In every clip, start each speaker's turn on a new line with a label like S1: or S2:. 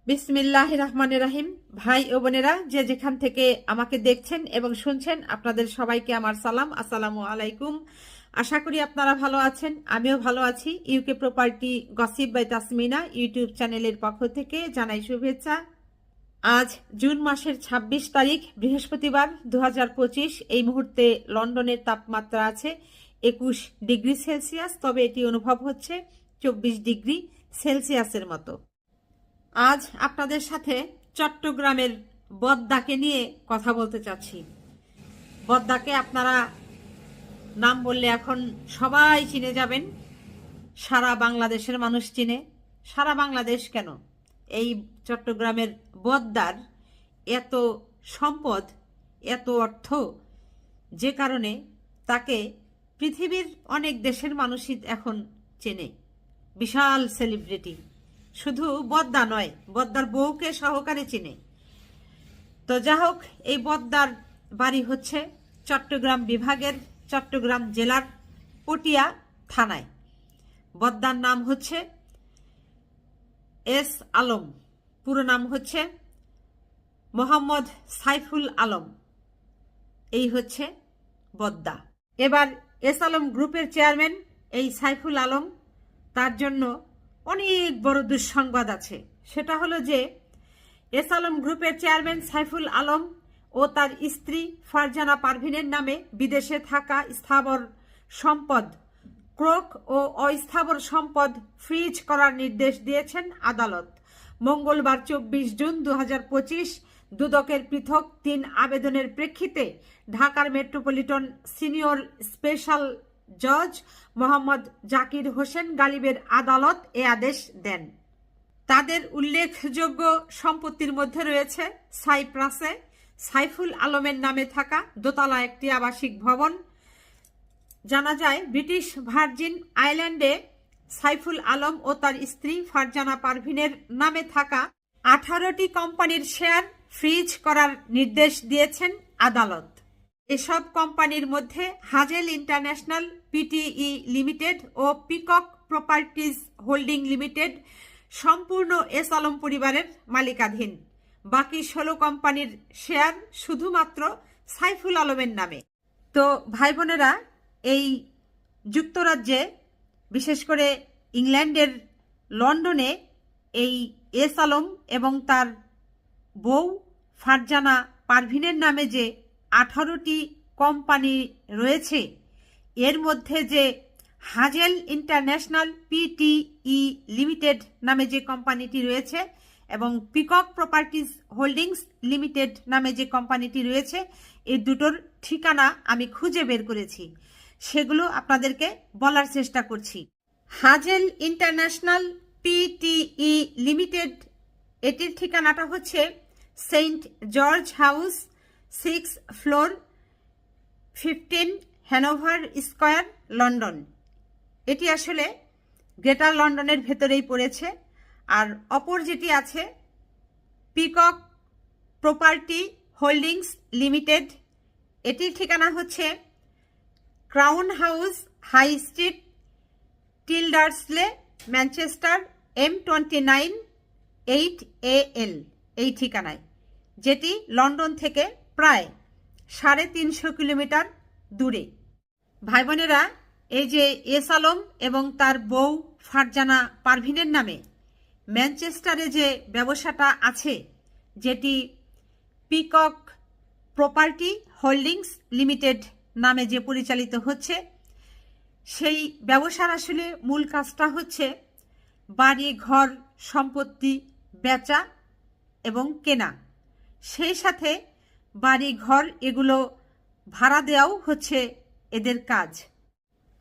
S1: বিসমিল্লাহির রহমানির রহিম। ভাই ও বোনেরা, যে যেখান থেকে আমাকে দেখছেন এবং শুনছেন, আপনাদের সবাইকে আমার সালাম, আসসালামু আলাইকুম। আশা করি আপনারা ভালো আছেন, আমিও ভালো আছি। UK property gossip by Tasmina YouTube চ্যানেলের পক্ষ থেকে জানাই শুভেচ্ছা। আজ জুন মাসের ২৬ তারিখ বৃহস্পতিবার ২০২৫। এই মুহূর্তে লন্ডনের তাপমাত্রা আছে ২১ ডিগ্রি সেলসিয়াস, তবে এটি অনুভব হচ্ছে ২৪ ডিগ্রি সেলসিয়াসের মতো। আজ আপনাদের সাথে চট্টগ্রামের বদ্দাকে নিয়ে কথা বলতে চাচ্ছি। বদ্দাকে আপনারা নাম বললে এখন সবাই চিনে যাবেন, সারা বাংলাদেশের মানুষ চিনে। সারা বাংলাদেশ কেন, এই চট্টগ্রামের বদ্দার এত সম্পদ, এত অর্থ, যে কারণে তাকে পৃথিবীর অনেক দেশের মানুষই এখন চেনে। বিশাল সেলিব্রিটি, শুধু বদ্দা নয়, বদ্দার বউকে সহকারে চিনে। তো যা হোক, এই বদ্দার বাড়ি হচ্ছে চট্টগ্রাম বিভাগের চট্টগ্রাম জেলার পটিয়া থানায়। বদ্দার নাম হচ্ছে এস আলম, পুরো নাম হচ্ছে মোহাম্মদ সাইফুল আলম। এই হচ্ছে বদ্দা। এবার এস আলম গ্রুপের চেয়ারম্যান এই সাইফুল আলম, তার জন্য অনেক বড় দুঃসংবাদ আছে। সেটা হলো যে এস আলম গ্রুপের চেয়ারম্যান সাইফুল আলম ও তার স্ত্রী ফারজানা পারভিনের নামে বিদেশে থাকা স্থাবর সম্পদ ক্রোক ও অস্থাবর সম্পদ ফ্রিজ করার নির্দেশ দিয়েছেন আদালত। মঙ্গলবার ২৪ জুন ২০২৫ দুদকের পৃথক ৩ আবেদনের প্রেক্ষিতে ঢাকার মেট্রোপলিটন সিনিয়র স্পেশাল জজ মোহাম্মদ জাকির হোসেন গালিবের আদালত এ আদেশ দেন। তাদের উল্লেখযোগ্য সম্পত্তির মধ্যে রয়েছে সাইপ্রাসে সাইফুল আলমের নামে থাকা দোতলা একটি আবাসিক ভবন। জানা যায়, ব্রিটিশ ভার্জিন আইল্যান্ডে সাইফুল আলম ও তার স্ত্রী ফারজানা পারভিনের নামে থাকা 18টি কোম্পানির শেয়ার ফ্রিজ করার নির্দেশ দিয়েছেন আদালত। এসব কোম্পানির মধ্যে হাজেল ইন্টারন্যাশনাল পিটিই লিমিটেড ও পিকক প্রপার্টিজ হোল্ডিং লিমিটেড সম্পূর্ণ এস আলম পরিবারের মালিকাধীন। বাকি 16 কোম্পানির শেয়ার শুধুমাত্র সাইফুল আলমের নামে। তো ভাই বোনেরা, এই যুক্তরাজ্যে, বিশেষ করে ইংল্যান্ডের লন্ডনে, এই এস আলম এবং তার বউ ফারজানা পারভিনের নামে যে 18টি কোম্পানি রয়েছে, এর মধ্যে যে হাজেল ইন্টারন্যাশনাল পিটিই লিমিটেড নামে যে কোম্পানিটি রয়েছে এবং পিকক প্রপার্টিজ হোল্ডিংস লিমিটেড নামে যে কোম্পানিটি রয়েছে, এই দুটোর ঠিকানা আমি খুঁজে বের করেছি, সেগুলো আপনাদেরকে বলার চেষ্টা করছি। হাজেল ইন্টারন্যাশনাল পিটিই লিমিটেড, এটির ঠিকানাটা হচ্ছে Saint George House, 6 floor, 15 Hanover Square, London. এটি আসলে গ্রেটার লন্ডনের ভেতরেই পড়েছে। আর অপর যেটি আছে পিকক প্রপার্টি হোল্ডিংস লিমিটেড, এটির ঠিকানা হচ্ছে Crown House, High Street, Tyldesley, Manchester, M29 8AL, এই ঠিকানায়, যেটি লন্ডন থেকে প্রায় 350 কিলোমিটার দূরে। ভাই বোনেরা, এই যে এস আলম এবং তার বউ ফারজানা পারভিনের নামে ম্যানচেস্টারে যে ব্যবসাটা আছে, যেটি পিকক প্রপার্টি হোল্ডিংস লিমিটেড নামে যে পরিচালিত হচ্ছে, সেই ব্যবসার আসলে মূল কাজটা হচ্ছে বাড়ি ঘর সম্পত্তি বেচা এবং কেনা, সেই সাথে বাড়ি ঘর এগুলো ভাড়া দেওয়াও হচ্ছে এদের কাজ।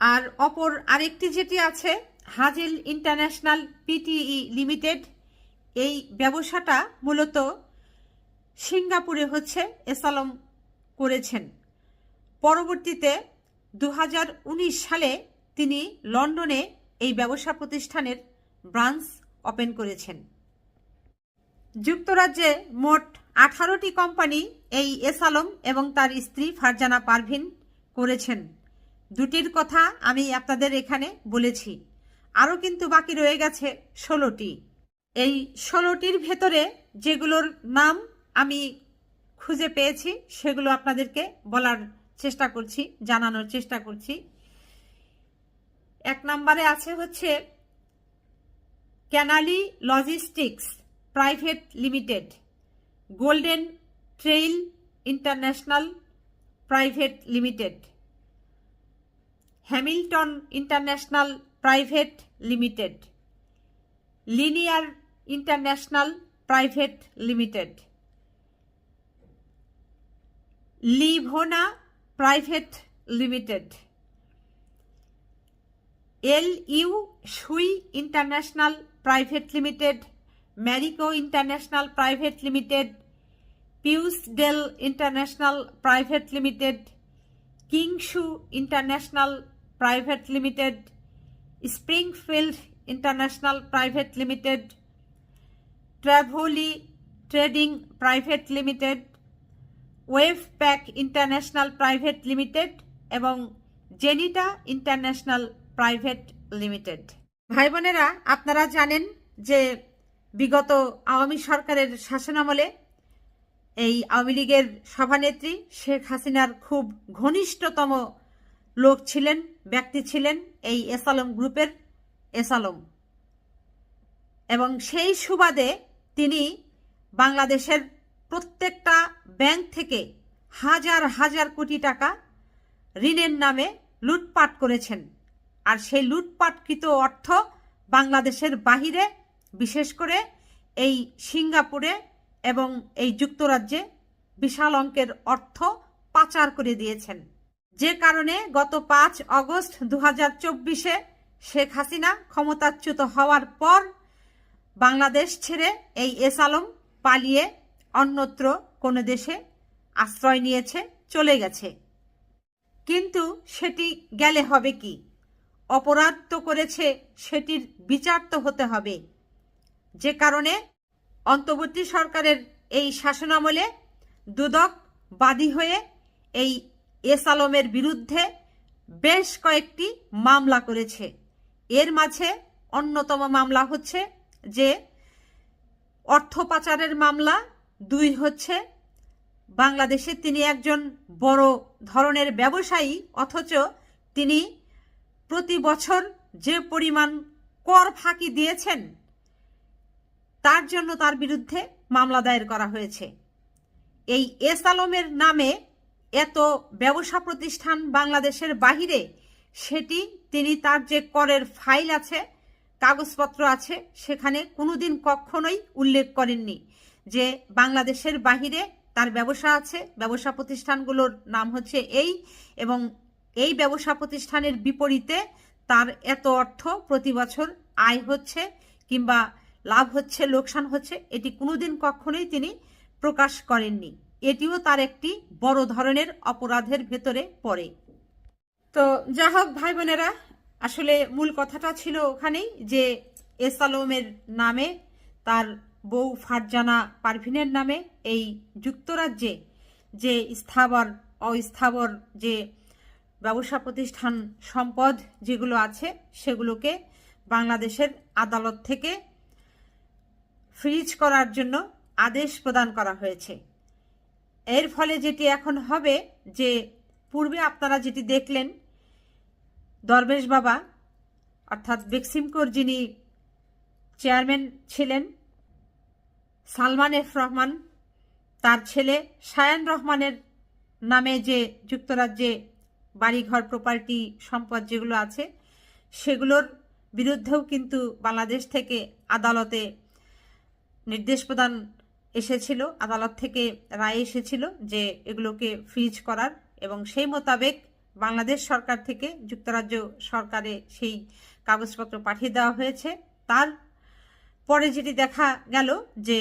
S1: আর অপর আরেকটি যেটি আছে হাজেল ইন্টারন্যাশনাল পিটিই লিমিটেড, এই ব্যবসাটা মূলত সিঙ্গাপুরে হচ্ছে এস আলম করেছেন। পরবর্তীতে 2019 সালে তিনি লন্ডনে এই ব্যবসা প্রতিষ্ঠানের ব্রাঞ্চ ওপেন করেছেন। যুক্তরাজ্যে মোট 18টি কোম্পানি এই এস আলম এবং তার স্ত্রী ফারজানা পারভিন করেছেন। দুটির কথা আমি আপনাদের এখানে বলেছি, আরও কিন্তু বাকি রয়ে গেছে 16টি। এই 16টির ভেতরে যেগুলোর নাম আমি খুঁজে পেয়েছি সেগুলো আপনাদেরকে বলার চেষ্টা করছি, জানানোর চেষ্টা করছি। 1 নম্বরে আছে হচ্ছে Canali logistics Private Limited, Golden Trail International Private Limited, Hamilton International Private Limited, Linear International Private Limited, Livona Private Limited, LU সুই International Private Limited, Marico International Private Limited, পিউস ডেল International Private Limited, Kingshu International Private Limited, Springfield International Private Limited, Travoli trading Private Limited, Wave Pack International Private Limited এবং জেনিটা international Private limited. ভাই বোনেরা, আপনারা জানেন যে বিগত আওয়ামী সরকারের শাসনামলে এই আওয়ামী লীগের সভানেত্রী শেখ হাসিনার খুব ঘনিষ্ঠতম লোক ছিলেন, ব্যক্তি ছিলেন এই এসালম গ্রুপের এসালম, এবং সেই সুবাদে তিনি বাংলাদেশের প্রত্যেকটা ব্যাংক থেকে হাজার হাজার কোটি টাকা ঋণের নামে লুটপাট করেছেন। আর সেই লুটপাটকৃত অর্থ বাংলাদেশের বাহিরে, বিশেষ করে এই সিঙ্গাপুরে এবং এই যুক্তরাজ্যে বিশাল অঙ্কের অর্থ পাচার করে দিয়েছেন। যে কারণে গত 5 আগস্ট 2024-এ শেখ হাসিনা ক্ষমতাচ্যুত হওয়ার পর বাংলাদেশ ছেড়ে এই এসালম পালিয়ে অন্যত্র কোনো দেশে আশ্রয় নিয়েছে, চলে গেছে। কিন্তু সেটি গেলে হবে কি? অপরাধ তো করেছে, সেটির বিচার তো হতে হবে। যে কারণে অন্তর্বর্তী সরকারের এই শাসনামলে দুদক বাদী হয়ে এই এসালমের বিরুদ্ধে বেশ কয়েকটি মামলা করেছে। এর মাঝে অন্যতম মামলা হচ্ছে যে অর্থ পাচারের মামলা, 2 হচ্ছে বাংলাদেশে তিনি একজন বড় ধরনের ব্যবসায়ী, অথচ তিনি প্রতি বছর যে পরিমাণ কর ফাঁকি দিয়েছেন তার জন্য তার বিরুদ্ধে মামলা দায়ের করা হয়েছে। এই এসালমের নামে এত ব্যবসা প্রতিষ্ঠান বাংলাদেশের বাহিরে, সেটি তিনি তার যে করের ফাইল আছে, কাগজপত্র আছে, সেখানে কোনোদিন কখনোই উল্লেখ করেননি যে বাংলাদেশের বাহিরে তার ব্যবসা আছে, ব্যবসা প্রতিষ্ঠানগুলোর নাম হচ্ছে এই, এবং এই ব্যবসা প্রতিষ্ঠানের বিপরীতে তার এত অর্থ প্রতি বছর আয় হচ্ছে কিংবা লাভ হচ্ছে, লোকসান হচ্ছে, এটি কোনোদিন কখনোই তিনি প্রকাশ করেননি। এটিও তার একটি বড় ধরনের অপরাধের ভেতরে পড়ে। তো যা হোক ভাই বোনেরা, আসলে মূল কথাটা ছিল ওখানেই যে এসালমের নামে, তার বউ ফারজানা পারভিনের নামে এই যুক্তরাজ্যে যে স্থাবর অস্থাবর যে ব্যবসা প্রতিষ্ঠান সম্পদ যেগুলো আছে সেগুলোকে বাংলাদেশের আদালত থেকে ফ্রিজ করার জন্য আদেশ প্রদান করা হয়েছে। এর ফলে যেটি এখন হবে, যে পূর্বে আপনারা যেটি দেখলেন, দরবেশ বাবা অর্থাৎ বেক্সিমকোর যিনি চেয়ারম্যান ছিলেন সালমান এফ রহমান, তার ছেলে শায়ান রহমানের নামে যে যুক্তরাজ্যে বাড়িঘর প্রপার্টি সম্পদ যেগুলো আছে সেগুলোর বিরুদ্ধেও কিন্তু বাংলাদেশ থেকে আদালতে নির্দেশ প্রদান এসেছিল, আদালত থেকে রায় এসেছিল যে এগুলোকে ফ্রিজ করার, এবং সেই মোতাবেক বাংলাদেশ সরকার থেকে যুক্তরাজ্য সরকারে সেই কাগজপত্র পাঠিয়ে দেওয়া হয়েছে। তার পরে যেটি দেখা গেল যে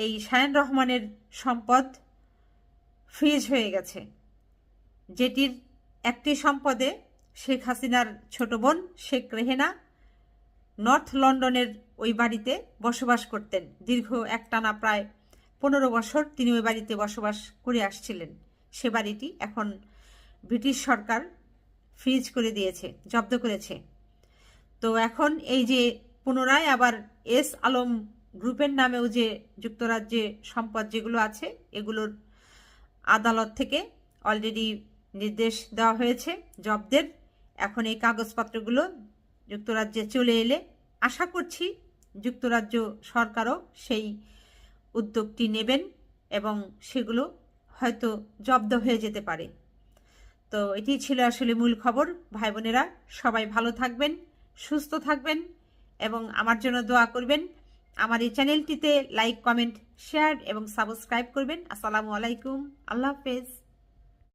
S1: এই শায়ান রহমানের সম্পদ ফ্রিজ হয়ে গেছে, যেটির একটি সম্পদে শেখ হাসিনার ছোট বোন শেখ রেহেনা নর্থ লন্ডনের ওই বাড়িতে বসবাস করতেন। দীর্ঘ একটানা প্রায় 15 বছর তিনি ওই বাড়িতে বসবাস করে আসছিলেন। সে বাড়িটি এখন ব্রিটিশ সরকার ফ্রিজ করে দিয়েছে, জব্দ করেছে। তো এখন এই যে পুনরায় আবার এস আলম গ্রুপের নামেও যে যুক্তরাজ্যে সম্পদ যেগুলো আছে এগুলোর আদালত থেকে অলরেডি নির্দেশ দেওয়া হয়েছে জব্দের। এখন এই কাগজপত্রগুলো যুক্তরাজ্যে চলে এলে আশা করছি যুক্তরাজ্য সরকারও সেই উদ্যোগটি নেবেন এবং সেগুলো হয়তো জব্দ হয়ে যেতে পারে। তো এটি ছিল আসলে মূল খবর। ভাই বোনেরা সবাই ভালো থাকবেন, সুস্থ থাকবেন এবং আমার জন্য দোয়া করবেন। আমার এই চ্যানেলটিতে লাইক, কমেন্ট, শেয়ার এবং সাবস্ক্রাইব করবেন। আসসালামু আলাইকুম, আল্লাহ হাফেজ।